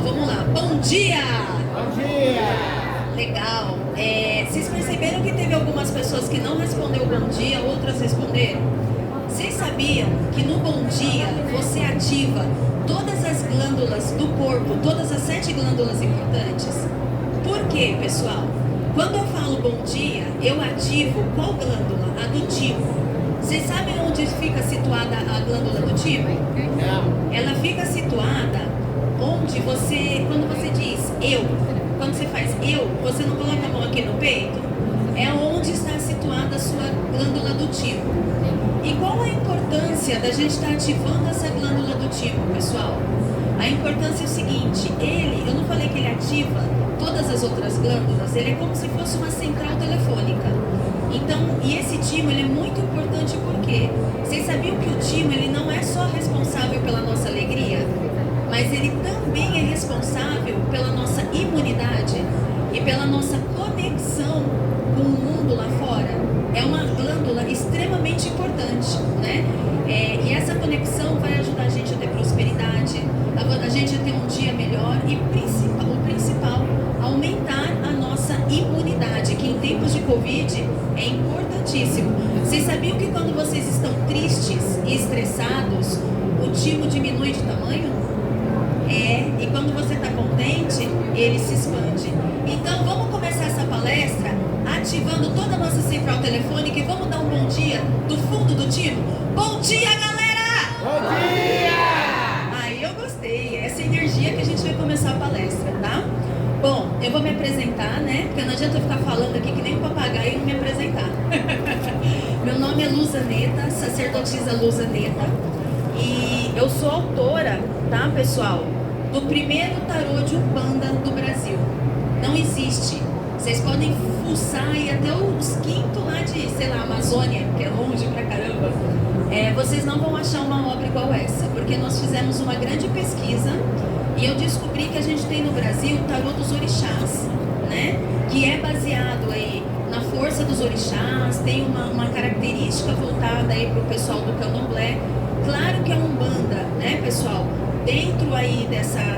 vamos lá. Bom dia! Bom dia! Legal. Vocês perceberam que teve algumas pessoas que não respondeu bom dia, outras responderam? Vocês sabiam que no bom dia você ativa todas as glândulas do corpo, todas as 7 glândulas importantes? Por quê, pessoal? Quando eu falo bom dia, eu ativo qual glândula? A do timo. Vocês sabem onde fica situada a glândula do timo? Não. Ela fica situada onde você, quando você diz eu, quando você faz eu, você não coloca a mão aqui no peito? É onde está situada a sua glândula do timo. E qual a importância da gente estar ativando essa glândula do timo, pessoal? A importância é o seguinte, eu não falei que ele ativa todas as outras glândulas, ele é como se fosse uma central telefônica. Então, e esse timo, ele é muito importante porque vocês sabiam que o timo, ele não é só responsável pela nossa alegria, mas ele também é responsável pela nossa imunidade e pela nossa conexão com o mundo lá fora. É uma glândula extremamente importante, né? E essa conexão vai ajudar a gente a ter prosperidade, a gente a ter um dia melhor e o principal, aumentar a nossa imunidade, que em tempos de Covid é importantíssimo. Vocês sabiam que quando vocês estão tristes e estressados, o timo diminui de tamanho? E quando você está contente, ele se expande. Então vamos começar essa palestra ativando toda a nossa central telefônica e vamos dar um bom dia do fundo do timo. Bom dia, galera! Bom dia! Aí eu gostei, é essa energia que a gente vai começar a palestra, tá? Bom, eu vou me apresentar, né? Porque não adianta eu ficar falando aqui que nem um papagaio e não me apresentar. Meu nome é Luzaneta, sacerdotisa Luzaneta. E eu sou autora, tá, pessoal? Do primeiro tarô de Umbanda do Brasil. Não existe. Vocês podem fuçar aí até os quintos lá de, sei lá, Amazônia, que é longe pra caramba. Vocês não vão achar uma obra igual essa, porque nós fizemos uma grande pesquisa e eu descobri que a gente tem no Brasil o tarô dos orixás, né? Que é baseado aí na força dos orixás, tem uma característica voltada aí pro pessoal do candomblé. Claro que a Umbanda, né, pessoal? Dentro aí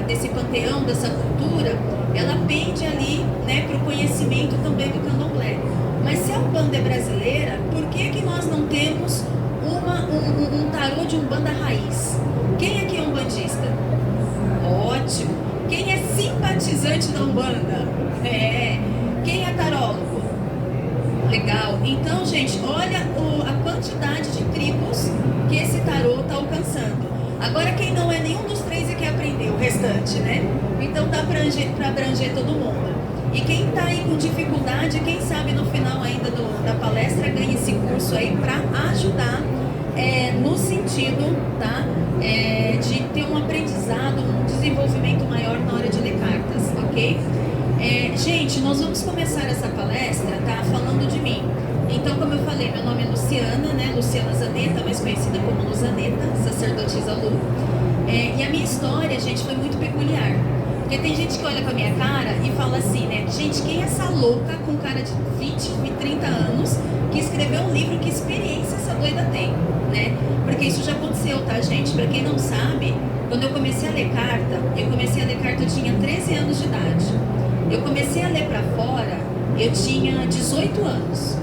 desse panteão, dessa cultura, ela pende ali, né, para o conhecimento também do candomblé. Mas se a Umbanda é brasileira, por que nós não temos um tarô de Umbanda raiz? Quem aqui é umbandista? Ótimo! Quem é simpatizante da Umbanda? Quem é tarólogo? Legal! Então, gente, olha a quantidade de tribos que esse tarô está alcançando. Agora, quem não é nenhum dos 3 é que aprendeu, o restante, né? Então dá para abranger todo mundo. E quem está aí com dificuldade, quem sabe no final ainda da palestra ganha esse curso aí para ajudar no sentido, tá? De ter um aprendizado, um desenvolvimento maior na hora de ler cartas, ok? Gente, nós vamos começar essa palestra, tá? Falando de mim. Então, como eu falei, meu nome é Luciana, né? Luciana Zaneta, mais conhecida como Luzaneta, sacerdotisa Lu. E a minha história, gente, foi muito peculiar. Porque tem gente que olha pra minha cara e fala assim, né? Gente, quem é essa louca com cara de 20 e 30 anos que escreveu um livro? Que experiência essa doida tem, né? Porque isso já aconteceu, tá, gente? Pra quem não sabe, quando eu comecei a ler carta, eu tinha 13 anos de idade. Eu comecei a ler pra fora, eu tinha 18 anos.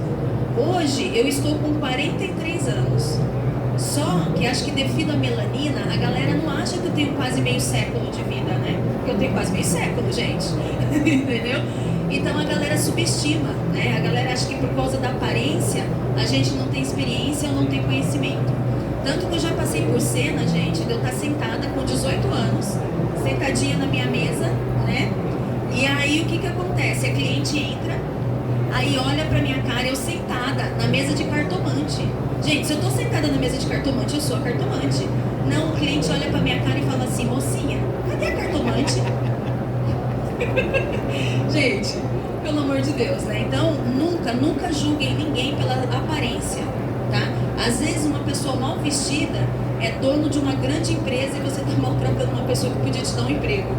Hoje eu estou com 43 anos. Só que acho que devido à melanina, a galera não acha que eu tenho quase meio século de vida, né? Porque eu tenho quase meio século, gente. Entendeu? Então a galera subestima, né? A galera acha que por causa da aparência a gente não tem experiência ou não tem conhecimento. Tanto que eu já passei por cena, gente, de eu estar sentada com 18 anos, sentadinha na minha mesa, né? E aí o que acontece? A cliente entra, aí olha pra minha cara, eu sentada na mesa de cartomante. Gente, se eu tô sentada na mesa de cartomante, eu sou a cartomante. Não, o cliente olha pra minha cara e fala assim, mocinha, cadê a cartomante? Gente, pelo amor de Deus, né? Então, nunca julguem ninguém pela aparência, tá? Às vezes uma pessoa mal vestida é dono de uma grande empresa e você tá maltratando uma pessoa que podia te dar um emprego,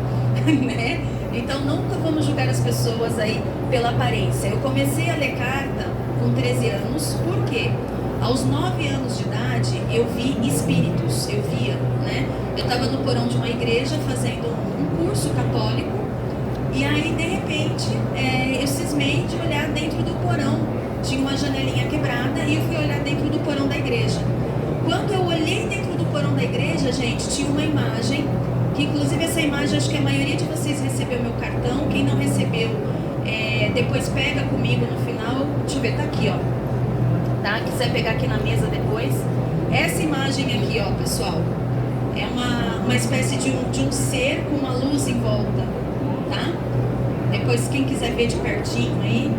né? Então nunca vamos julgar as pessoas aí pela aparência. Eu comecei a ler carta com 13 anos, por quê? Aos 9 anos de idade eu vi espíritos, eu via, né? Eu estava no porão de uma igreja fazendo um curso ortodoxo católico. E aí, de repente, eu cismei de olhar dentro do porão. Tinha uma janelinha quebrada e eu fui olhar dentro do porão da igreja. Quando eu olhei dentro do porão da igreja, gente, tinha uma imagem, que inclusive essa imagem, acho que a maioria de vocês recebeu meu cartão. Quem não recebeu, depois pega comigo no final. Deixa eu ver, tá aqui, ó. Tá? Quiser pegar aqui na mesa depois. Essa imagem aqui, ó, pessoal, é uma espécie de um ser com uma luz em volta, tá? Depois, quem quiser ver de pertinho aí.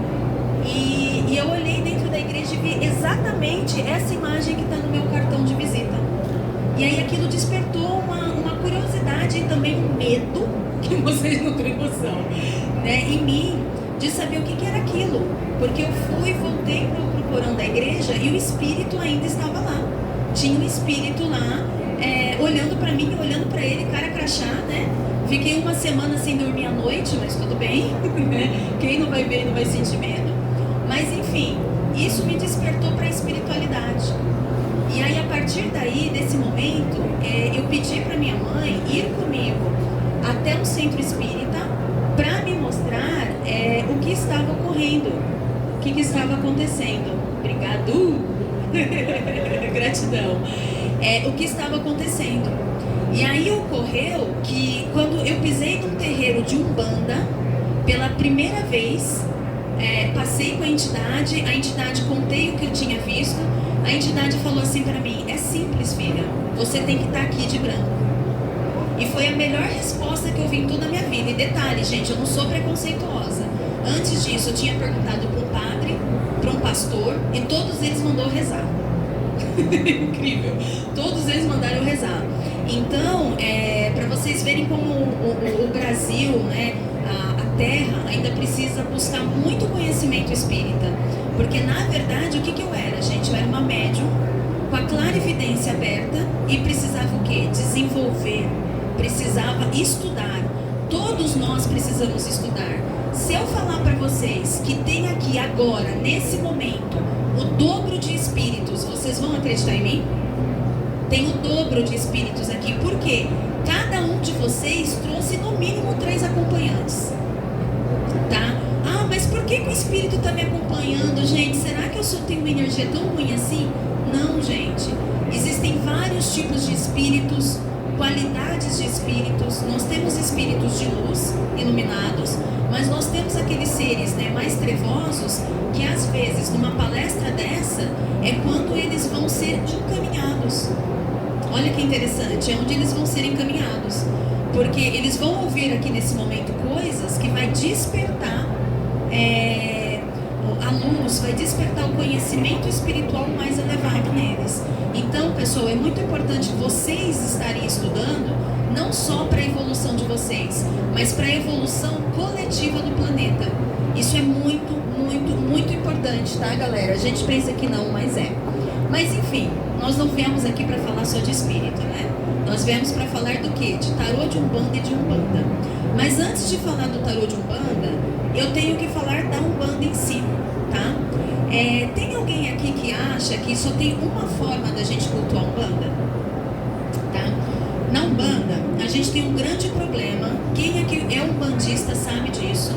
E eu olhei dentro da igreja e vi exatamente essa imagem que está no meu cartão de visita. E aí aquilo despertou uma curiosidade e também um medo, que vocês não têm noção, né, em mim, de saber o que era aquilo. Porque eu voltei pro porão da igreja e o espírito ainda estava lá. Tinha um espírito lá, olhando para mim, olhando para ele, cara crachá, né? Fiquei uma semana sem dormir à noite, mas tudo bem, né? Quem não vai ver não vai sentir medo. Mas enfim, isso me despertou para a espiritualidade. E aí, a partir daí, desse momento, eu pedi para minha mãe ir comigo até um centro espírita para me mostrar o que estava ocorrendo, o que estava acontecendo. Obrigado! Gratidão. O que estava acontecendo. E aí ocorreu que quando eu pisei num terreiro de Umbanda, pela primeira vez, passei com a entidade contei o que eu tinha visto, a entidade falou assim para mim: é simples, filha, você tem que estar aqui de branco. E foi a melhor resposta que eu vi em toda a minha vida. E detalhe, gente, eu não sou preconceituosa. Antes disso, eu tinha perguntado para um padre, para um pastor, e todos eles mandaram rezar. Incrível. Todos eles mandaram eu rezar. Então, para vocês verem como o Brasil, né, a Terra, ainda precisa buscar muito conhecimento espírita. Porque, na verdade, o que eu era, gente? Eu era uma médium com a clarividência aberta e precisava o quê? Desenvolver. Precisava estudar. Todos nós precisamos estudar. Se eu falar para vocês que tem aqui agora, nesse momento, o dobro de espíritos, vocês vão acreditar em mim? Tem o dobro de espíritos aqui. Por quê? Cada um de vocês trouxe no mínimo 3 acompanhantes. Tá? Ah, mas por que o espírito está me acompanhando, gente? Será que eu só tenho uma energia tão ruim assim? Não, gente. Existem vários tipos de espíritos, qualidades de espíritos. Nós temos espíritos de luz, iluminados, mas nós temos aqueles seres, né, mais trevosos, que às vezes numa palestra dessa é quando eles vão ser encaminhados. Olha que interessante, é onde eles vão ser encaminhados, porque eles vão ouvir aqui nesse momento coisas que vai despertar a luz, vai despertar o conhecimento espiritual mais elevado neles. Então, pessoal, é muito importante vocês estarem estudando, não só para a evolução de vocês, mas para a evolução coletiva do planeta. Isso é muito, muito, muito importante, tá, galera? A gente pensa que não, mas é. Mas enfim, nós não viemos aqui para falar só de espírito, né? Nós viemos para falar do quê? De tarô de Umbanda e de Umbanda. Mas antes de falar do tarô de Umbanda, eu tenho que falar da Umbanda em si, tá? Tem alguém aqui que acha que só tem uma forma da gente cultuar a Umbanda? Tá? Na Umbanda, a gente tem um grande problema. Quem aqui é umbandista sabe disso.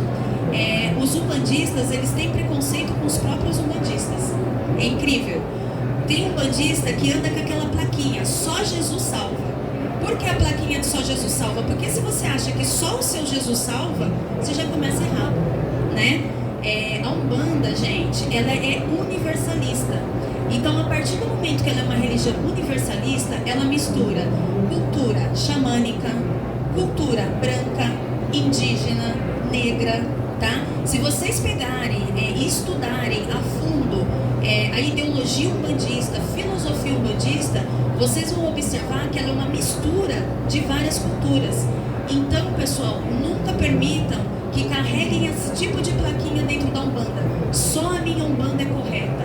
Os umbandistas, eles têm preconceito com os próprios umbandistas. É incrível. Tem um umbandista que anda com aquela plaquinha, só Jesus salva. Por que a plaquinha de só Jesus salva? Porque se você acha que só o seu Jesus salva, você já começa errado, né? A Umbanda, gente, ela é universalista. Então, a partir do momento que ela é uma religião universalista, ela mistura cultura xamânica, cultura branca, indígena, negra, tá? Se vocês pegarem e estudarem a fundo a ideologia umbandista, filosofia umbandista, vocês vão observar que ela é uma mistura de várias culturas. Então, pessoal, nunca permitam que carreguem esse tipo de plaquinha dentro da Umbanda. Só a minha Umbanda é correta.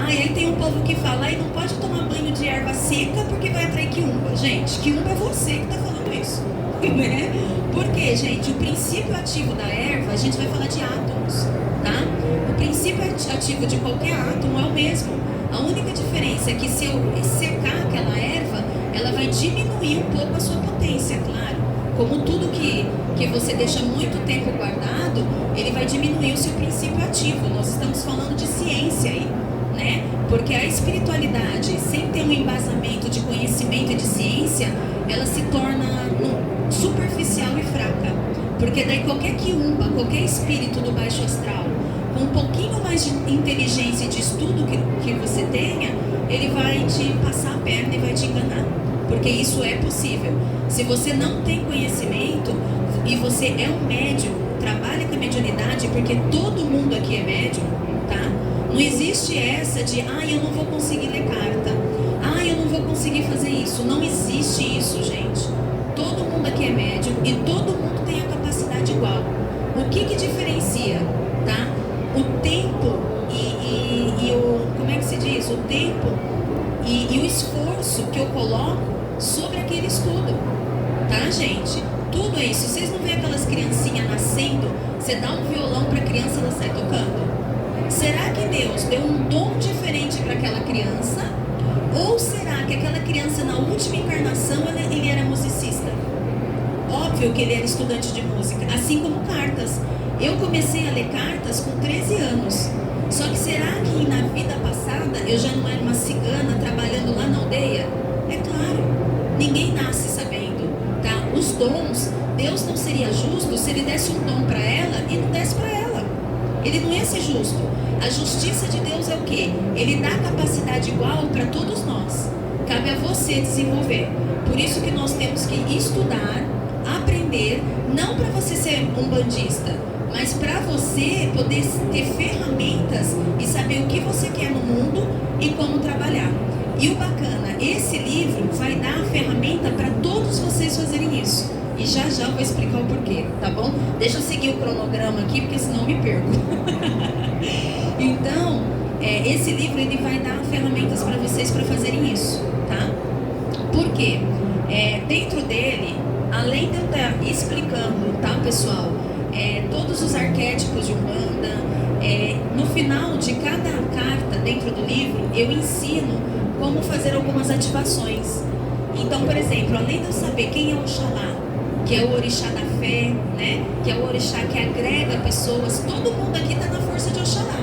E aí tem um povo que fala, não pode tomar banho de erva seca porque vai atrair quiumba. Gente, quiumba é você que está falando isso, né? Porque, gente, o princípio ativo da erva, a gente vai falar de átomos, tá? O princípio ativo de qualquer átomo é o mesmo. A única diferença é que se eu secar aquela erva, ela vai diminuir um pouco a sua potência, claro. como tudo que você deixa muito tempo guardado, ele vai diminuir o seu princípio ativo. Nós estamos falando de ciência aí, né? Porque a espiritualidade, sem ter um embasamento de conhecimento e de ciência, ela se torna superficial e fraca. Porque daí qualquer quiumba, qualquer espírito do baixo astral, com um pouquinho mais de inteligência e de estudo que você tenha, ele vai te passar a perna e vai te enganar. Porque isso é possível. Se você não tem conhecimento e você é um médium, trabalha com a mediunidade, porque todo mundo aqui é médium, tá? Não existe essa de, eu não vou conseguir ler carta, eu não vou conseguir fazer isso. Não existe isso, gente. Todo mundo aqui é médium e todo mundo tem a capacidade igual. O que diferencia, tá? O tempo e o... Como é que se diz? O tempo e o esforço que eu coloco sobre aquele estudo, tá, gente? Tudo é isso. Vocês não veem aquelas criancinhas nascendo, você dá um violão para a criança, ela sai tocando? Será que Deus deu um dom diferente para aquela criança? Ou será que aquela criança na última encarnação ele era musicista? Óbvio que ele era estudante de música, assim como cartas. Eu comecei a ler cartas com 13 anos. Só que será que na vida passada eu já não era uma cigana trabalhando lá na aldeia? É claro, ninguém nasce sabendo, tá? Os dons, Deus não seria justo se ele desse um dom para ela e não desse para ela. Ele não ia ser justo. A justiça de Deus é o quê? Ele dá capacidade igual para todos nós. Cabe a você desenvolver. Por isso que nós temos que estudar, aprender, não para você ser um bandista, mas para você poder ter ferramentas e saber o que você quer no mundo e como trabalhar. E o bacana, esse livro vai dar a ferramenta para todos vocês fazerem isso. E já eu vou explicar o porquê, tá bom? Deixa eu seguir o cronograma aqui, porque senão eu me perco. Então, esse livro ele vai dar ferramentas para vocês para fazerem isso, tá? Por quê? Dentro dele, além de eu estar explicando, tá, pessoal? Todos os arquétipos de Umbanda, no final de cada carta dentro do livro, eu ensino como fazer algumas ativações. Então, por exemplo, além de eu saber quem é o Oxalá, que é o orixá da fé, né? Que é o orixá que agrega pessoas, todo mundo aqui está na força de Oxalá.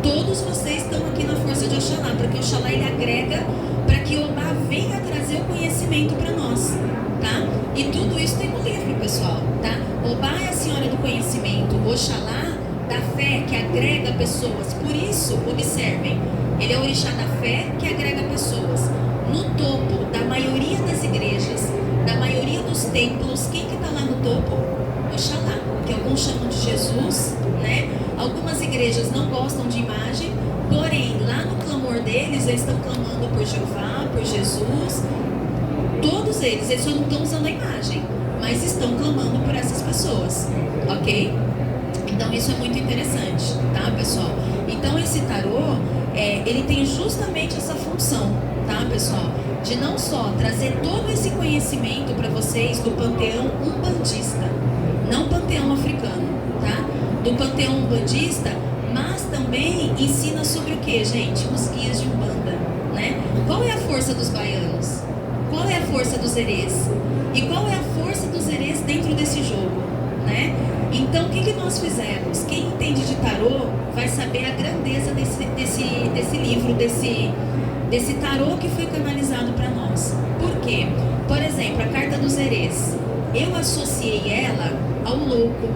Todos vocês estão aqui na força de Oxalá, porque o Oxalá ele agrega para que Obá venha trazer o conhecimento para nós, tá? E tudo isso tem no livro, pessoal, tá? Obá é a senhora do conhecimento, Oxalá da fé que agrega pessoas. Por isso, observem, ele é o orixá da fé que agrega pessoas. No topo da maioria das igrejas, da maioria dos templos, quem que está lá no topo? Oxalá, que alguns chamam de Jesus, né? Algumas igrejas não gostam de imagem, porém, lá no clamor deles, eles estão clamando por Jeová, por Jesus. Todos eles só não estão usando a imagem, mas estão clamando por essas pessoas, ok? Então isso é muito interessante, tá, pessoal? Então esse tarô, ele tem justamente essa função, tá, pessoal? De não só trazer todo esse conhecimento para vocês do panteão umbandista, não panteão africano, tá? Do panteão umbandista, mas também ensina sobre o que, gente? Os guias de Umbanda, né? Qual é a força dos baianos? Qual é a força dos herês? E qual é a força dos herês dentro desse jogo, né? Então, o que nós fizemos? Quem entende de tarô vai saber a grandeza desse livro, desse tarô que foi canalizado para nós. Por quê? Por exemplo, a carta dos herês. Eu associei ela ao louco.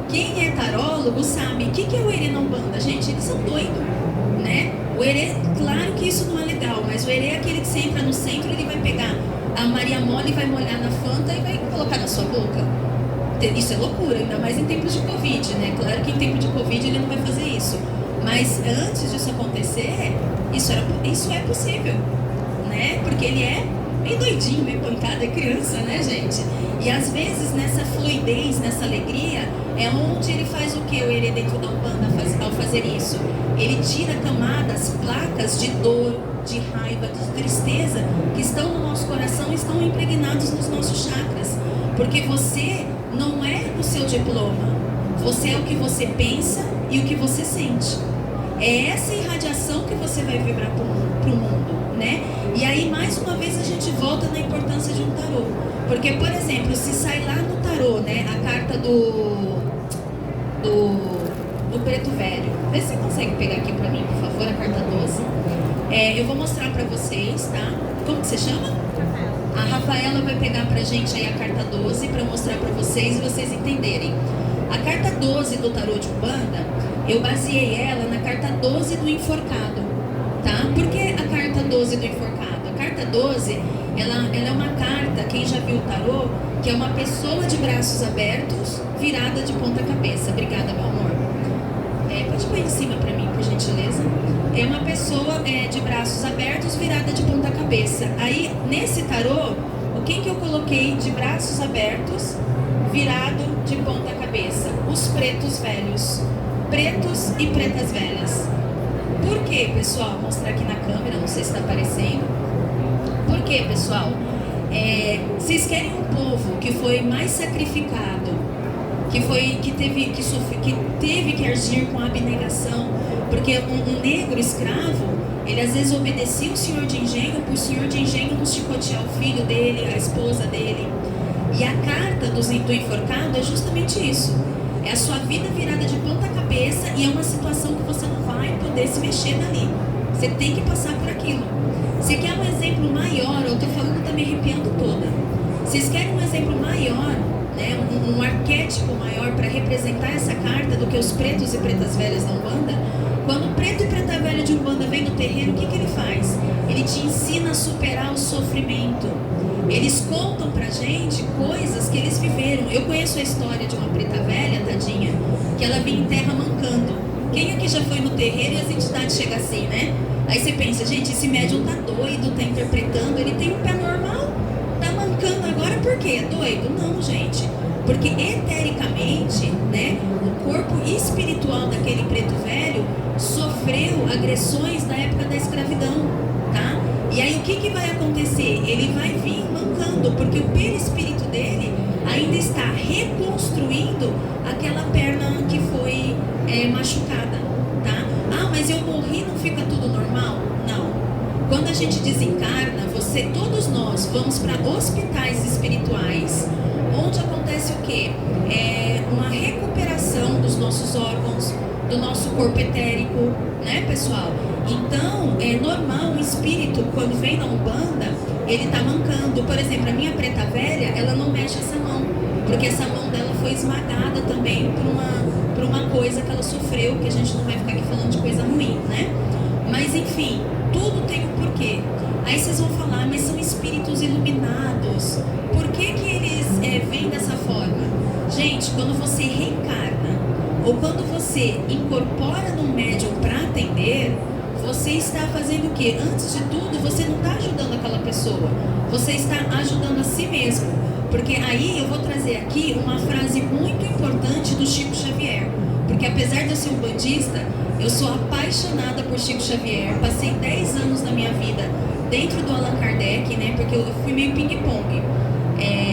Quem é tarólogo sabe o que é o herê na Umbanda. Gente, eles são doidos, né? O herê, claro que isso não é legal, mas o herê é aquele que você entra no centro, ele vai pegar a Maria Mole, vai molhar na Fanta e vai colocar na sua boca. Isso é loucura, ainda mais em tempos de Covid, né? Claro que em tempo de Covid ele não vai fazer isso. Mas antes disso acontecer, isso é possível, né? Porque ele é meio doidinho, meio pancada, é criança, né, gente? E às vezes nessa fluidez, nessa alegria, é onde ele faz o que? O herê dentro da Umbanda ao fazer isso. Ele tira camadas, placas de dor, de raiva, de tristeza que estão no nosso coração e estão impregnados nos nossos chakras. Porque você não é o seu diploma, você é o que você pensa e o que você sente. É essa irradiação que você vai vibrar para o mundo, né? E aí, mais uma vez, a gente volta na importância de um tarô. Porque, por exemplo, se sai lá no tarô, né, a carta do preto velho. Vê se você consegue pegar aqui pra mim, por favor, a carta 12. Eu vou mostrar pra vocês, tá? Como que você chama? A Rafaela vai pegar pra gente aí a carta 12 pra mostrar pra vocês e vocês entenderem. A carta 12 do tarô de Umbanda, eu baseei ela na carta 12 do enforcado, tá? Por que a carta 12 do enforcado? A carta 12, ela é uma carta, quem já viu o tarô, que é uma pessoa de braços abertos, virada de ponta cabeça. Obrigada, meu amor. Pode pôr em cima pra mim, por gentileza. É uma pessoa de braços abertos, virada de ponta cabeça. Aí, nesse tarô, quem que eu coloquei de braços abertos, virado de ponta cabeça? Os pretos velhos. Pretos e pretas velhas. Por quê, pessoal? Vou mostrar aqui na câmera, não sei se está aparecendo. Por quê, pessoal? Vocês querem um povo que foi mais sacrificado, que teve que agir com abnegação, porque um negro escravo, ele às vezes obedecia o senhor de engenho, por o senhor de engenho não chicotear o filho dele, a esposa dele. E a carta do enforcado é justamente isso. É a sua vida virada de ponta cabeça e é uma situação que você não vai poder se mexer dali. Você tem que passar por aquilo. Você quer um exemplo maior, eu estou falando, está me arrepiando toda. Vocês querem um exemplo maior, né, um arquétipo maior para representar essa carta do que os pretos e pretas velhas da Umbanda? Quando o preto e preta velha de Umbanda vem no terreiro, o que ele faz? Ele te ensina a superar o sofrimento. Eles contam pra gente coisas que eles viveram. Eu conheço a história de uma preta velha, tadinha, que ela vinha em terra mancando. Quem aqui já foi no terreiro e as entidades chegam assim, né? Aí você pensa, gente, esse médium tá doido, tá interpretando, ele tem um pé normal, tá mancando agora por quê? É doido? Não, gente. Porque etericamente, né, o corpo espiritual daquele preto velho sofreu agressões da época da escravidão, tá? E aí o que vai acontecer? Ele vai vir mancando, porque o perispírito dele ainda está reconstruindo aquela perna que foi machucada, tá? Ah, mas eu morri, não fica tudo normal? Não. Quando a gente desencarna, todos nós vamos para hospitais espirituais, onde acontece o quê? Uma recuperação dos nossos órgãos, do nosso corpo etérico, né, pessoal? Então, é normal um espírito, quando vem na Umbanda, ele tá mancando. Por exemplo, a minha preta velha, ela não mexe essa mão, porque essa mão dela foi esmagada também por uma coisa que ela sofreu, que a gente não vai ficar aqui falando de coisa ruim, né? Mas, enfim, tudo tem um porquê. Aí vocês vão falar, mas são espíritos iluminados. Por que eles vêm dessa forma? Gente, quando você reencarna, ou quando você incorpora num médium para atender, você está fazendo o quê? Antes de tudo, você não está ajudando aquela pessoa. Você está ajudando a si mesmo. Porque aí eu vou trazer aqui uma frase muito importante do Chico Xavier. Porque apesar de eu ser umbandista, eu sou apaixonada por Chico Xavier. Passei 10 anos da minha vida dentro do Allan Kardec, né? Porque eu fui meio ping-pong.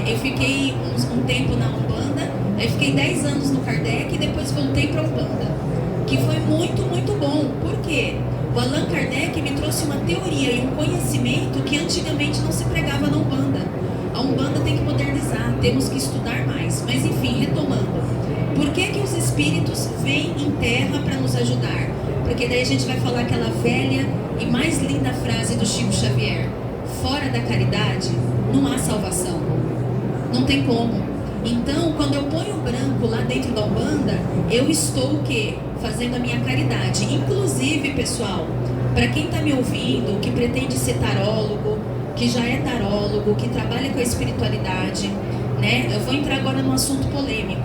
Eu fiquei um tempo na Umbanda, aí fiquei 10 anos no Kardec e depois voltei para a Umbanda. Que foi muito, muito bom. Por quê? O Allan Kardec me trouxe uma teoria e um conhecimento que antigamente não se pregava na Umbanda. A Umbanda tem que modernizar, temos que estudar mais. Mas enfim, retomando. Por que os espíritos vêm em terra para nos ajudar? Porque daí a gente vai falar aquela velha e mais linda frase do Chico Xavier: fora da caridade não há salvação. Não tem como. Então, quando eu ponho o branco lá dentro da Umbanda, eu estou o quê? Fazendo a minha caridade. Inclusive, pessoal, para quem está me ouvindo, que pretende ser tarólogo, que já é tarólogo, que trabalha com a espiritualidade, né? Eu vou entrar agora num assunto polêmico.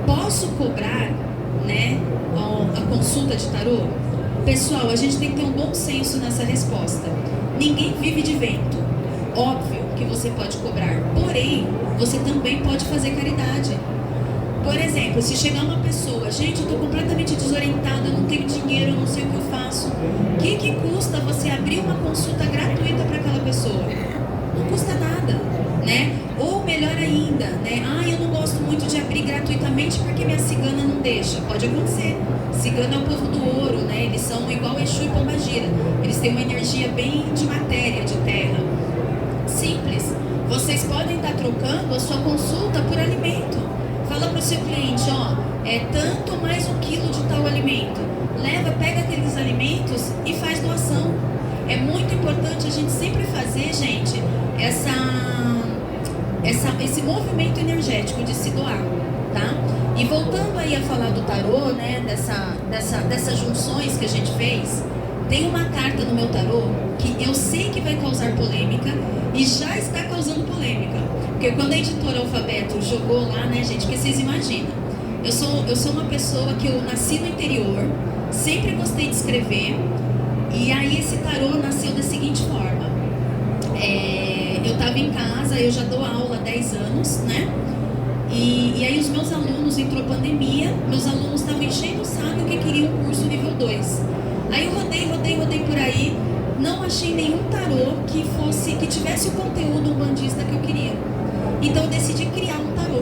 Posso cobrar, né, a consulta de tarô? Pessoal, a gente tem que ter um bom senso nessa resposta. Ninguém vive de vento. Óbvio que você pode cobrar, porém, você também pode fazer caridade. Por exemplo, se chegar uma pessoa, gente, eu estou completamente desorientada, eu não tenho dinheiro, eu não sei o que eu faço. O que custa você abrir uma consulta gratuita para aquela pessoa? Não custa nada, né? Ou melhor ainda, né? Ah, eu não gosto muito de abrir gratuitamente porque minha cigana não deixa. Pode acontecer. Cigana é o povo do ouro, né? Eles são igual Exu e Pombagira. Eles têm uma energia bem de matéria, de terra. Simples. Vocês podem estar trocando a sua consulta por alimento. Fala para o seu cliente, ó, é tanto mais um quilo de tal alimento. Leva, pega aqueles alimentos e faz doação. É muito importante a gente sempre fazer, gente, esse movimento energético de se doar, tá? E voltando aí a falar do tarô, né, dessas junções que a gente fez, tem uma carta no meu tarô que eu sei que vai causar polêmica e já está causando polêmica. Porque quando a editora Alfabeto jogou lá, né, gente, que vocês imaginam, eu sou uma pessoa que eu nasci no interior, sempre gostei de escrever, e aí esse tarô nasceu da seguinte forma. Eu estava em casa, eu já dou aula há 10 anos, né? E aí os meus alunos, entrou pandemia, meus alunos estavam enchendo o saco que queriam um curso nível 2. Aí eu rodei por aí, não achei nenhum tarô que tivesse o conteúdo umbandista que eu queria. Então eu decidi criar um tarô.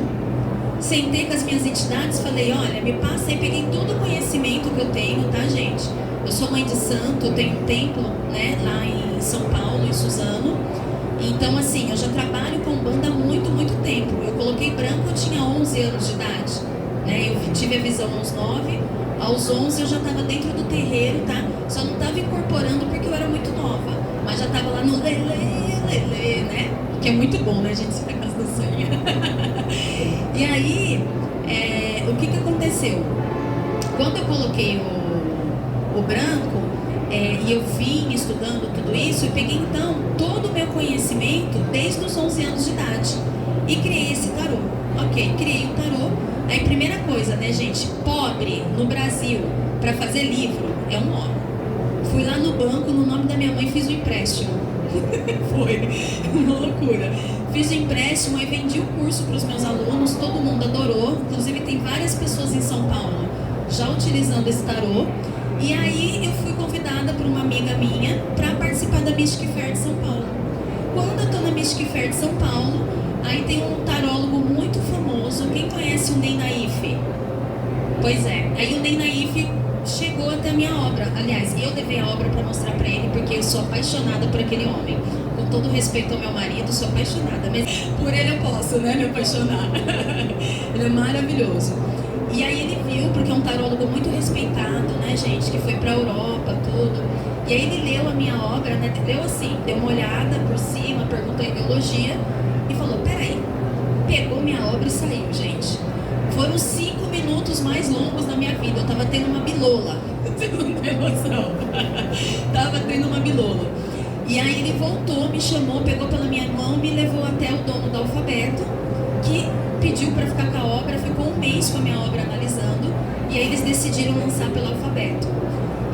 Sentei com as minhas entidades, falei, olha, me passa aí, peguei todo o conhecimento que eu tenho, tá, gente? Eu sou mãe de santo, eu tenho um templo, né, lá em São Paulo, em Suzano. Então, assim, eu já trabalho com Umbanda há muito tempo. Eu coloquei branco, eu tinha 11 anos de idade, né? Eu tive a visão aos 9, aos 11 eu já estava dentro do terreiro, tá? Só não estava incorporando porque eu era muito nova, mas já estava lá no lelê, né? Que é muito bom, né, gente? Ficar com as dançanhas. E aí, o que aconteceu? Quando eu coloquei o branco, e eu vim estudando tudo isso, eu peguei então todo o meu conhecimento desde os 11 anos de idade e criei esse tarô. Ok, criei o tarô. Aí, primeira coisa, né, gente? Pobre no Brasil para fazer livro é um homem. Fui lá no banco, no nome da minha mãe, fiz o empréstimo. Foi uma loucura. Fiz o empréstimo e vendi o curso para os meus alunos, todo mundo adorou. Inclusive, tem várias pessoas em São Paulo já utilizando esse tarô. E aí eu fui convidada por uma amiga minha para participar da Mystic Fair de São Paulo. Quando eu tô na Mystic Fair de São Paulo, aí tem um tarólogo muito famoso. Quem conhece o Ney Naif? Pois é, aí o Ney Naif chegou até a minha obra. Aliás, eu levei a obra para mostrar para ele, porque eu sou apaixonada por aquele homem. Com todo respeito ao meu marido, sou apaixonada, mas por ele eu posso, né, me apaixonar. Ele é maravilhoso. E aí ele viu, porque é um tarólogo muito respeitado, né, gente, que foi pra Europa, tudo. E aí ele leu a minha obra, né, leu assim, deu uma olhada por cima, perguntou a ideologia e falou, peraí, pegou minha obra e saiu, gente. Foram 5 minutos mais longos da minha vida, eu tava tendo uma bilola, vocês não têm noção. Tava tendo uma bilola. E aí ele voltou, me chamou, pegou pela minha mão, me levou até o dono do Alfabeto, que pediu para ficar com a obra, ficou 1 mês com a minha obra analisando, e aí eles decidiram lançar pelo Alfabeto.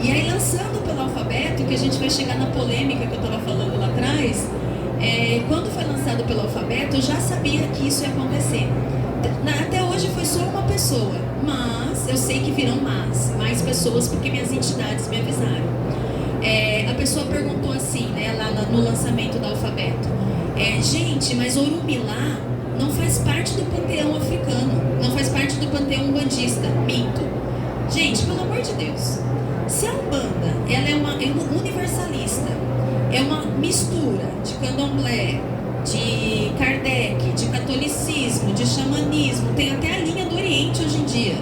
E aí, lançando pelo Alfabeto, que a gente vai chegar na polêmica que eu estava falando lá atrás, quando foi lançado pelo Alfabeto, eu já sabia que isso ia acontecer. Até hoje foi só uma pessoa, mas eu sei que virão mais pessoas, porque minhas entidades me avisaram. A pessoa perguntou assim, né, lá no lançamento do Alfabeto, gente, mas Orumilá não faz parte do panteão africano, não faz parte do panteão umbandista, mito. Gente, pelo amor de Deus, se a Umbanda, ela é uma universalista, é uma mistura de candomblé, de Kardec, de catolicismo, de xamanismo, tem até a linha do Oriente hoje em dia,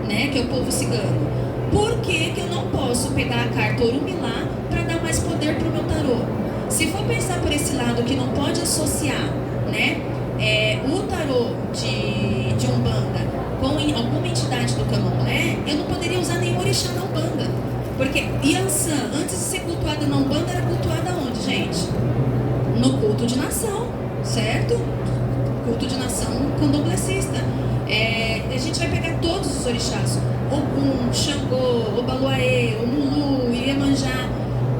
né, que é o povo cigano. Por que eu não posso pegar a carta Orumilá para dar mais poder para o meu tarô? Se for pensar por esse lado que não pode associar, né, o tarô de Umbanda com alguma entidade do candomblé, eu não poderia usar nenhum orixá na Umbanda. Porque Yansan, antes de ser cultuada na Umbanda, era cultuada onde, gente? No culto de nação, certo? Culto de nação candomblecista. A gente vai pegar todos os orixás, Ogum, Xangô, Obaluaê, Omulu, Iemanjá,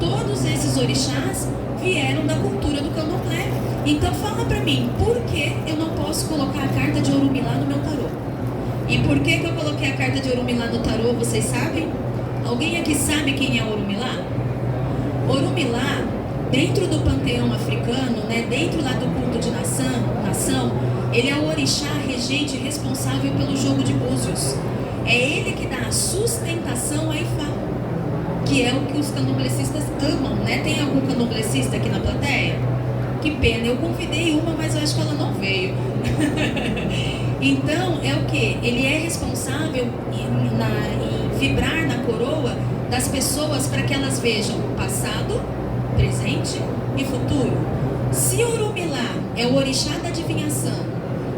todos esses orixás vieram da cultura do candomblé. Então fala pra mim, por que eu não posso colocar a carta de Orumilá no meu tarô? E por que eu coloquei a carta de Orumilá no tarô, vocês sabem? Alguém aqui sabe quem é Orumilá? Orumilá, dentro do panteão africano, né, dentro lá do culto de nação, ele é o orixá regente responsável pelo jogo de búzios. É ele que dá a sustentação a Ifá, que é o que os candomblecistas amam, né? Tem algum candomblecista aqui na plateia? Que pena, eu convidei uma, mas eu acho que ela não veio. Então, é o que? Ele é responsável em vibrar na coroa das pessoas para que elas vejam passado, presente e futuro. Se Orumilá é o orixá da adivinhação,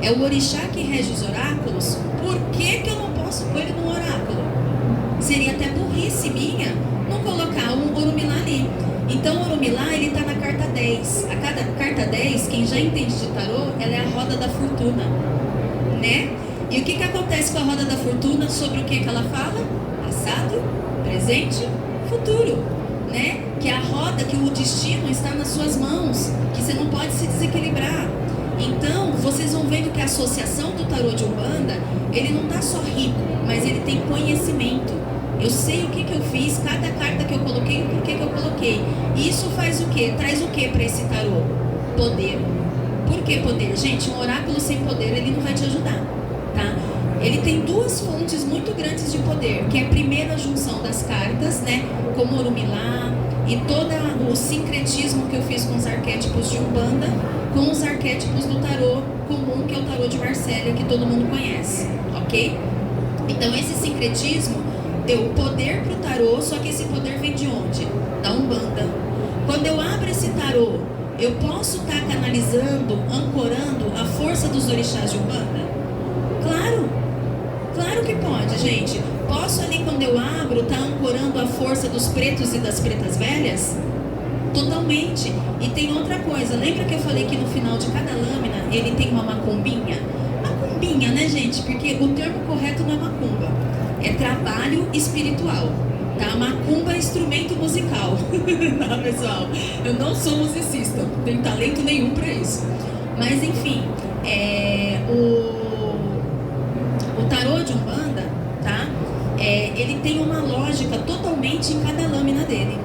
é o orixá que rege os oráculos, por que eu não posso pôr ele num oráculo? Seria até burrice minha não colocar um Orumilá ali. Então o Orumilá, ele está na carta 10. A cada carta 10, quem já entende de tarô, ela é a roda da fortuna, né? E o que acontece com a roda da fortuna? Sobre o que ela fala? Passado, presente, futuro, né? Que é a roda, que o destino está nas suas mãos, que você não pode se desequilibrar. Então, vocês vão vendo que a associação do tarô de Umbanda, ele não está só rico, mas ele tem conhecimento. Eu sei o que eu fiz, cada carta que eu coloquei, o porquê que eu coloquei. Isso faz o quê? Traz o quê para esse tarô? Poder. Por que poder? Gente, um oráculo sem poder, ele não vai te ajudar, tá? Ele tem duas fontes muito grandes de poder, que é a primeira junção das cartas, né? Como Orumilá e todo o sincretismo que eu fiz com os arquétipos de Umbanda, com os arquétipos do tarô comum, que é o tarô de Marsella, que todo mundo conhece, ok? Então esse sincretismo deu poder para o tarô, só que esse poder vem de onde? Da Umbanda. Quando eu abro esse tarô, eu posso estar canalizando, ancorando a força dos orixás de Umbanda? Claro! Claro que pode, gente. Posso ali, quando eu abro, estar ancorando a força dos pretos e das pretas velhas? Totalmente. E tem outra coisa, lembra que eu falei que no final de cada lâmina ele tem uma macumbinha? Macumbinha, né, gente? Porque o termo correto não é macumba, é trabalho espiritual, tá? Macumba é instrumento musical. Tá, pessoal? Eu não sou musicista, não tenho talento nenhum pra isso. Mas enfim, o tarô de Umbanda, tá? Ele tem uma lógica totalmente em cada lâmina dele,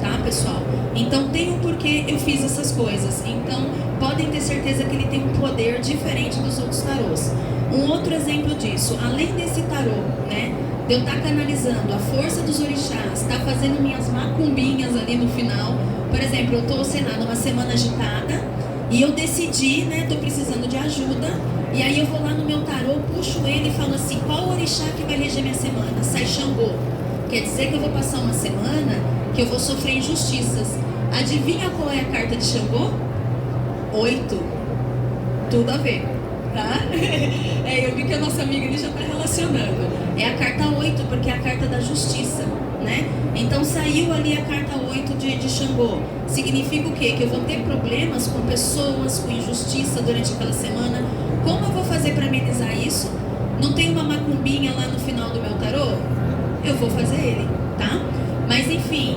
tá, pessoal? Então tem um porquê eu fiz essas coisas. Então podem ter certeza que ele tem um poder diferente dos outros tarôs. Um outro exemplo disso, além desse tarô, né, de eu estar canalizando a força dos orixás, estar fazendo minhas macumbinhas ali no final. Por exemplo, eu estou, sei lá, numa semana agitada e eu decidi, né, estou precisando de ajuda. E aí eu vou lá no meu tarô, puxo ele e falo assim, qual orixá que vai reger minha semana? Sai Xangô. Quer dizer que eu vou passar uma semana que eu vou sofrer injustiças. Adivinha qual é a carta de Xangô? 8. Tudo a ver, tá? Eu vi que a nossa amiga ali já está relacionando. É a carta 8, porque é a carta da justiça, né? Então saiu ali a carta 8 de Xangô. Significa o quê? Que eu vou ter problemas com pessoas, com injustiça durante aquela semana. Como eu vou fazer para amenizar isso? Não tem uma macumbinha lá no final do meu tarô? Eu vou fazer ele, tá? Mas enfim,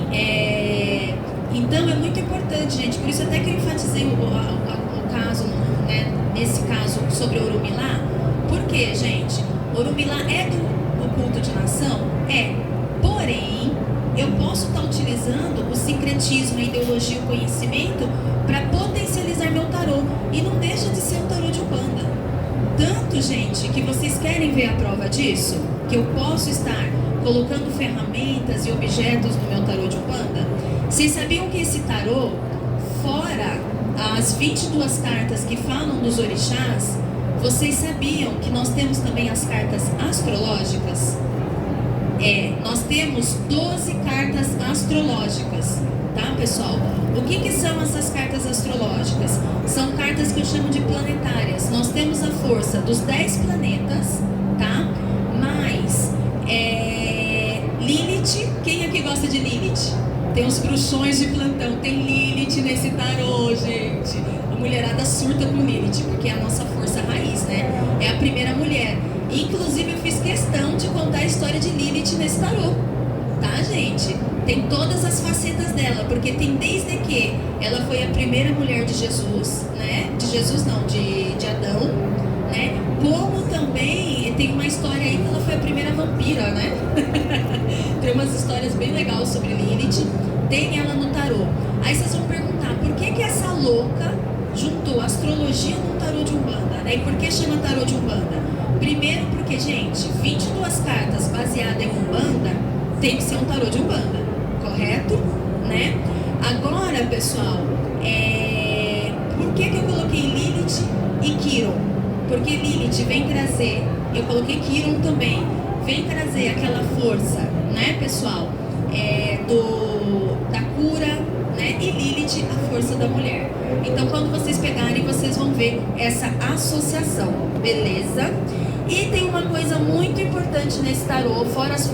então é muito importante, gente. Por isso até que eu enfatizei o caso, né, nesse caso sobre Orumilá. Por quê, gente? Orumilá é do culto de nação? É. Porém, eu posso estar utilizando o sincretismo, a ideologia, o conhecimento para potencializar meu tarô. E não deixa de ser um tarô de Umbanda. Tanto, gente, que vocês querem ver a prova disso? Que eu posso estar colocando ferramentas e objetos no meu tarô de Umbanda? Vocês sabiam que esse tarô, fora as 22 cartas que falam dos orixás, vocês sabiam que nós temos também as cartas astrológicas? Nós temos 12 cartas astrológicas, tá, pessoal? O que são essas cartas astrológicas? São cartas que eu chamo de planetárias. Nós temos a força dos 10 planetas, tá? Mais Lilith. Quem aqui gosta de Lilith? Tem os bruxões de plantão. Tem Lilith nesse tarô, gente. A mulherada surta com Lilith, porque é a nossa força raiz, né? É a primeira mulher. Inclusive eu fiz questão de contar a história de Lilith nesse tarô, tá, gente? Tem todas as facetas dela, porque tem desde que ela foi a primeira mulher de Jesus, né? De Jesus não, de Adão, né? Como também tem uma história aí que ela foi a primeira vampira, né? Tem umas histórias bem legais sobre Lilith. Tem ela no tarô. Aí vocês vão perguntar, por que essa louca juntou astrologia no tarô de Umbanda, né? E por que chama tarô de Umbanda? Primeiro porque, gente, 22 cartas baseadas em Umbanda tem que ser um tarô de Umbanda, correto? Né? Agora, pessoal, por que eu coloquei Lilith e Quiron? Porque Lilith vem trazer, eu coloquei Quiron também, vem trazer aquela força, né, pessoal, da cura, né, e Lilith a força da mulher. Então, quando vocês pegarem, vocês vão ver essa associação, beleza? E tem uma coisa muito importante nesse tarô, fora as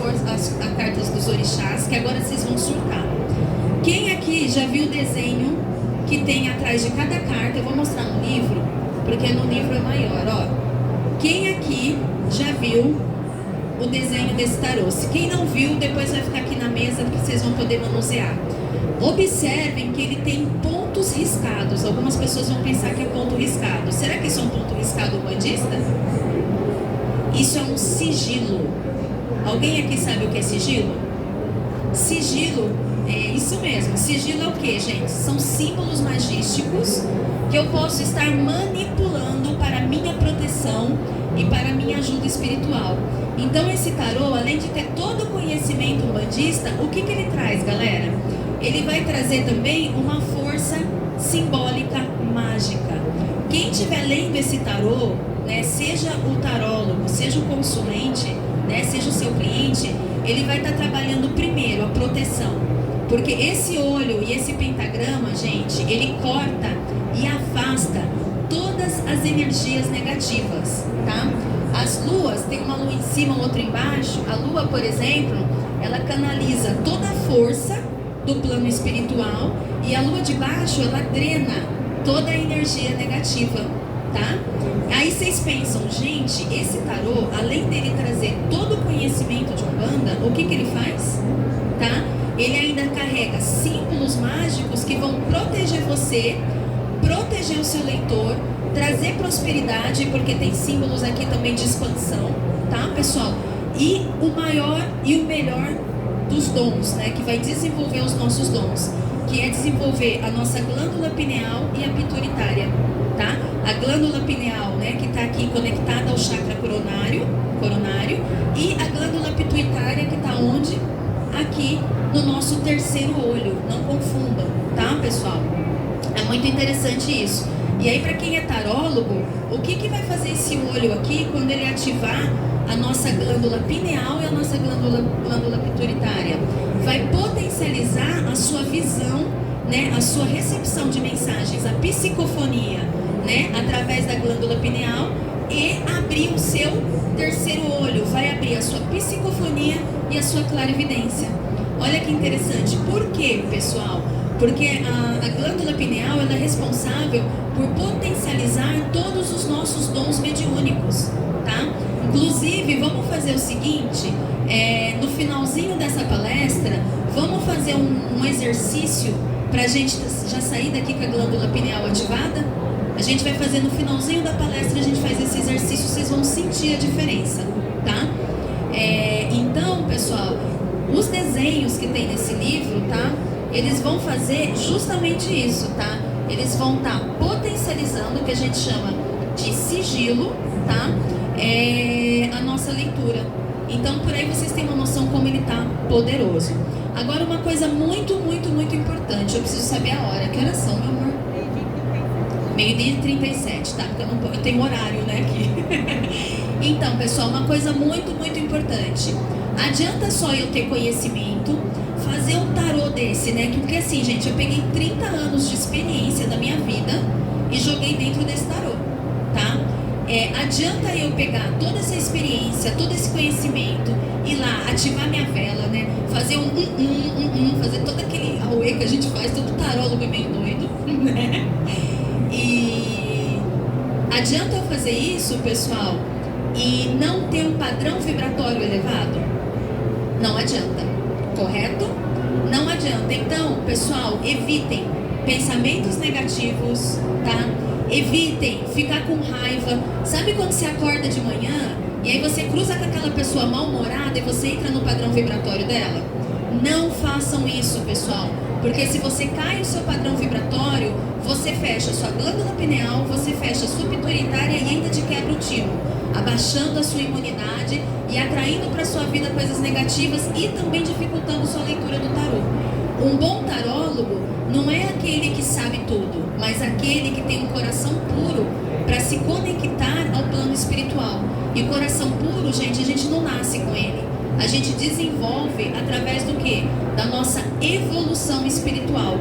cartas dos orixás, que agora vocês vão surtar. Quem aqui já viu o desenho que tem atrás de cada carta? Eu vou mostrar no livro, porque no livro é maior, ó. Quem aqui já viu o desenho desse tarô? Se quem não viu, depois vai ficar aqui na mesa, porque vocês vão poder manusear. Observem que ele tem pontos riscados. Algumas pessoas vão pensar que é ponto riscado. Será que isso é um ponto riscado umbandista? Isso é um sigilo. Alguém aqui sabe o que é sigilo? Sigilo é isso mesmo. Sigilo é o que, gente? São símbolos magísticos que eu posso estar manipulando para minha proteção e para minha ajuda espiritual. Então esse tarô, além de ter todo o conhecimento umbandista, o que ele traz, galera? Ele vai trazer também uma força simbólica mágica. Quem estiver lendo esse tarô, né, seja o tarólogo, seja o consulente, né, seja o seu cliente, ele vai estar trabalhando primeiro a proteção. Porque esse olho e esse pentagrama, gente, ele corta e afasta todas as energias negativas, tá? As luas, tem uma lua em cima, outra embaixo. A lua, por exemplo, ela canaliza toda a força do plano espiritual, e a lua de baixo, ela drena toda a energia negativa, tá? Aí vocês pensam, gente, esse tarô, além dele trazer todo o conhecimento de Umbanda, o que ele faz? Tá? Ele ainda carrega símbolos mágicos que vão proteger você, proteger o seu leitor, trazer prosperidade, porque tem símbolos aqui também de expansão, tá, pessoal? E o maior e o melhor dos dons, né, que vai desenvolver os nossos dons, que é desenvolver a nossa glândula pineal e a pituitária, tá? A glândula pineal, né, que está aqui conectada ao chakra coronário, e a glândula pituitária que está onde? Aqui no nosso terceiro olho. Não confundam, tá, pessoal? É muito interessante isso. E aí, para quem é tarólogo, o que vai fazer esse olho aqui quando ele ativar a nossa glândula pineal e a nossa glândula pituitária? Vai potencializar a sua visão, né, a sua recepção de mensagens, a psicofonia, né, através da glândula pineal, e abrir o seu terceiro olho. Vai abrir a sua psicofonia e a sua clarividência. Olha que interessante. Por quê, pessoal? Porque a glândula pineal, ela é responsável por potencializar todos os nossos dons mediúnicos, tá? Inclusive, vamos fazer o seguinte, no finalzinho dessa palestra, vamos fazer um exercício para a gente já sair daqui com a glândula pineal ativada. A gente vai fazer no finalzinho da palestra, a gente faz esse exercício, vocês vão sentir a diferença, tá? Então, pessoal, os desenhos que tem nesse livro, tá? Eles vão fazer justamente isso, tá? Eles vão estar potencializando o que a gente chama de sigilo, tá? A nossa leitura. Então, por aí vocês têm uma noção como ele tá poderoso. Agora, uma coisa muito, muito, muito importante. Eu preciso saber a hora. Que horas são, meu amor? 12h37, tá? Porque eu tenho horário, né, aqui. Então, pessoal, uma coisa muito, muito importante. Adianta só eu ter conhecimento, fazer um tarô desse, né? Porque assim, gente, eu peguei 30 anos de experiência da minha vida e joguei dentro desse tarô, tá? Adianta eu pegar toda essa experiência, todo esse conhecimento, ir lá, ativar minha vela, né? Fazer fazer todo aquele auê que a gente faz, todo tarólogo é meio doido, né? E adianta eu fazer isso, pessoal, e não ter um padrão vibratório elevado? Não adianta, correto? Não adianta. Então, pessoal, evitem pensamentos negativos, tá? Evitem ficar com raiva. Sabe quando você acorda de manhã e aí você cruza com aquela pessoa mal-humorada e você entra no padrão vibratório dela? Não façam isso, pessoal. Porque se você cai no seu padrão vibratório, você fecha a sua glândula pineal, você fecha a sua pituitária e ainda te quebra o timo, abaixando a sua imunidade e atraindo para sua vida coisas negativas e também dificultando sua leitura do tarô. Um bom tarólogo não é aquele que sabe tudo, mas aquele que tem um coração puro para se conectar ao plano espiritual. E coração puro, gente, a gente não nasce com ele. A gente desenvolve através do quê? Da nossa evolução espiritual.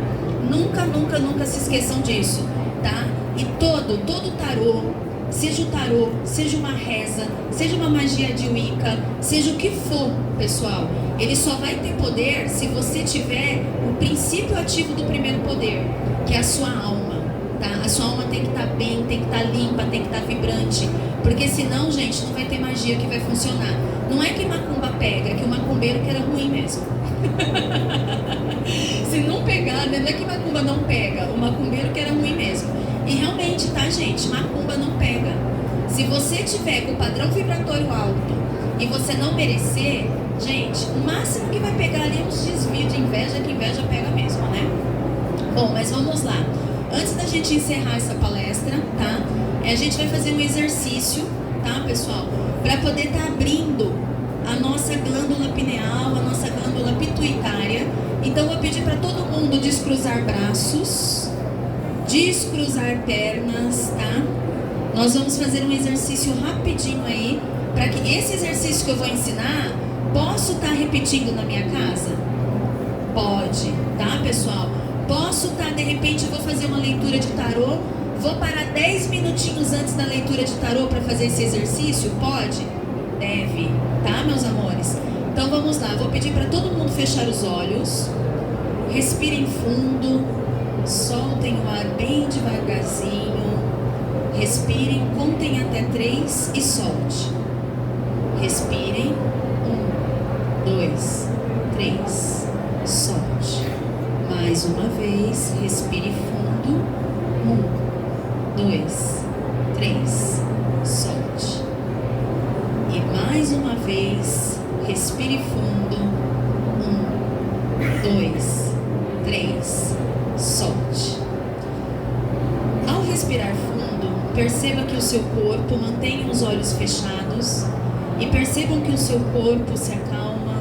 Nunca, nunca, nunca se esqueçam disso, tá? E todo tarô, seja o tarô, seja uma reza, seja uma magia de Wicca, seja o que for, pessoal, ele só vai ter poder se você tiver o princípio ativo do primeiro poder, que é a sua alma, tá? A sua alma tem que estar bem, tem que estar limpa, tem que estar vibrante, porque senão, gente, não vai ter magia que vai funcionar. Não é que macumba pega, é que o macumbeiro que era ruim mesmo. Se não pegar, né? Não é que macumba não pega, o macumbeiro que era ruim mesmo. E realmente, tá, gente? Macumba não pega. Se você tiver com o padrão vibratório alto e você não merecer, gente, o máximo que vai pegar ali é uns desvios de inveja, que inveja pega mesmo, né? Bom, mas vamos lá. Antes da gente encerrar essa palestra, tá? A gente vai fazer um exercício, tá, pessoal? Para poder estar abrindo a nossa glândula pineal, a nossa glândula pituitária. Então, eu vou pedir para todo mundo descruzar braços, descruzar pernas, tá? Nós vamos fazer um exercício rapidinho aí, para que esse exercício que eu vou ensinar, posso estar repetindo na minha casa? Pode, tá, pessoal? Posso estar, de repente, eu vou fazer uma leitura de tarô, vou parar 10 minutinhos antes da leitura de tarô para fazer esse exercício? Pode? Deve, tá, meus amores? Então vamos lá, vou pedir para todo mundo fechar os olhos, respirem fundo, soltem o ar bem devagarzinho, respirem, contem até 3 e solte. Respirem, 1, 2, 3, solte. Mais uma vez, respire fundo, 1, 2, 3, solte. E mais uma vez, respire fundo, 1, 2, 3, solte. Ao respirar fundo, perceba que o seu corpo mantenha os olhos fechados e percebam que o seu corpo se acalma,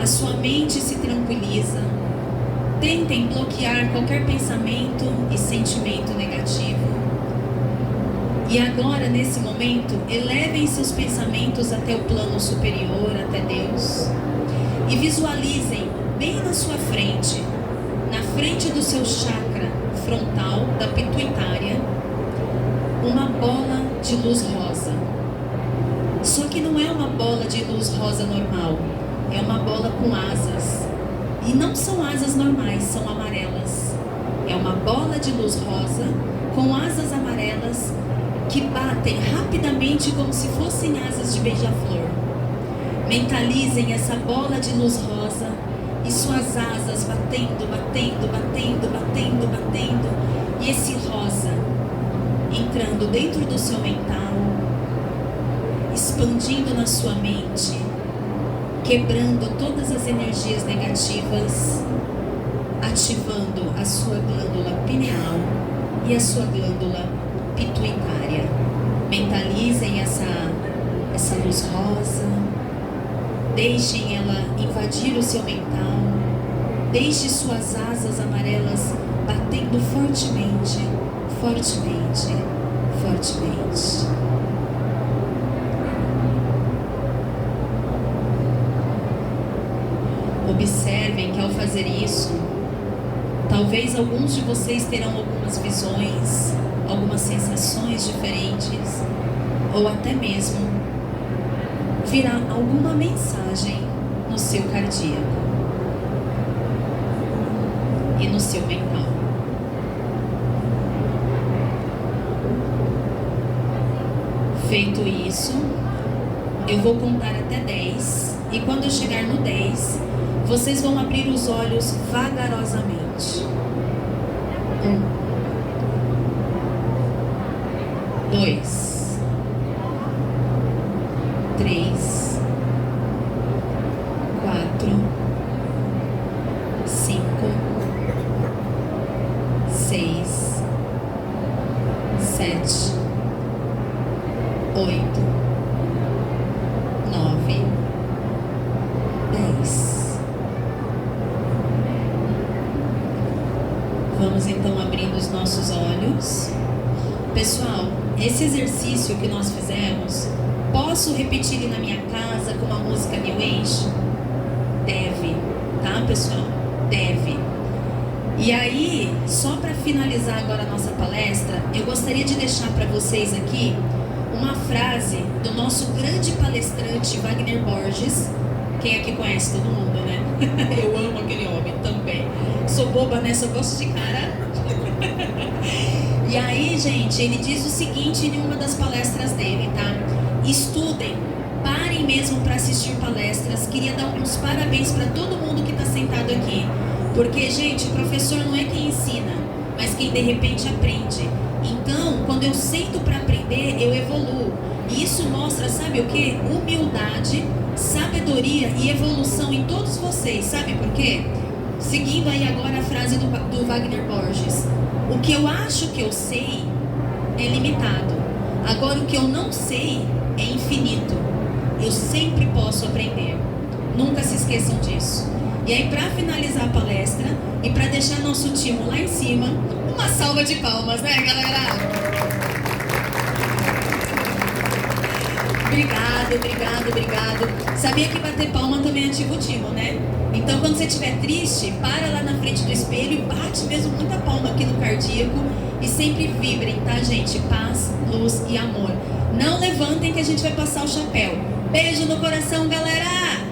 a sua mente se tranquiliza. Tentem bloquear qualquer pensamento e sentimento negativo. E agora, nesse momento, elevem seus pensamentos até o plano superior, até Deus, e visualizem bem na sua frente, na frente do seu chakra frontal, da pituitária, uma bola de luz rosa. Só que não é uma bola de luz rosa normal, é uma bola com asas. E não são asas normais, são amarelas. É uma bola de luz rosa com asas amarelas que batem rapidamente como se fossem asas de beija-flor. Mentalizem essa bola de luz rosa e suas asas batendo, batendo, batendo, batendo, batendo. E esse rosa entrando dentro do seu mental, expandindo na sua mente, quebrando todas as energias negativas, ativando a sua glândula pineal e a sua glândula pituitária. Mentalizem essa luz rosa, deixem ela invadir o seu mental, deixe suas asas amarelas batendo fortemente, fortemente, fortemente. Observem que ao fazer isso, talvez alguns de vocês terão algumas visões, algumas sensações diferentes, ou até mesmo virá alguma mensagem no seu cardíaco e no seu mental. Feito isso, eu vou contar até 10, e quando eu chegar no 10, vocês vão abrir os olhos vagarosamente. 1, 2, 3, 4, 5, 6, 7, 8, 9, 10. Vamos então abrindo os nossos olhos. Pessoal, esse exercício que nós fizemos, posso repetir ele na minha casa com uma música New Age? Deve, tá, pessoal? Deve. E aí, só para finalizar agora a nossa palestra, eu gostaria de deixar para vocês aqui uma frase do nosso grande palestrante Wagner Borges. Quem aqui conhece? Todo mundo, né? Eu amo aquele homem também. Sou boba, né? Só gosto de cara. E aí, gente, ele diz o seguinte em uma das palestras dele, tá? Estudem, parem mesmo para assistir palestras. Queria dar uns parabéns para todo mundo que está sentado aqui. Porque, gente, o professor não é quem ensina, mas quem de repente aprende. Então, quando eu sento para aprender, eu evoluo. E isso mostra, sabe o quê? Humildade, sabedoria e evolução em todos vocês. Sabe por quê? Seguindo aí agora a frase do Wagner Borges. O que eu acho que eu sei é limitado. Agora, o que eu não sei é infinito. Eu sempre posso aprender. Nunca se esqueçam disso. E aí, para finalizar a palestra e para deixar nosso time lá em cima, uma salva de palmas, né, galera? Obrigado. Sabia que bater palma também ativa o timo, né? Então, quando você estiver triste, para lá na frente do espelho e bate mesmo muita palma aqui no cardíaco e sempre vibrem, tá, gente? Paz, luz e amor. Não levantem que a gente vai passar o chapéu. Beijo no coração, galera!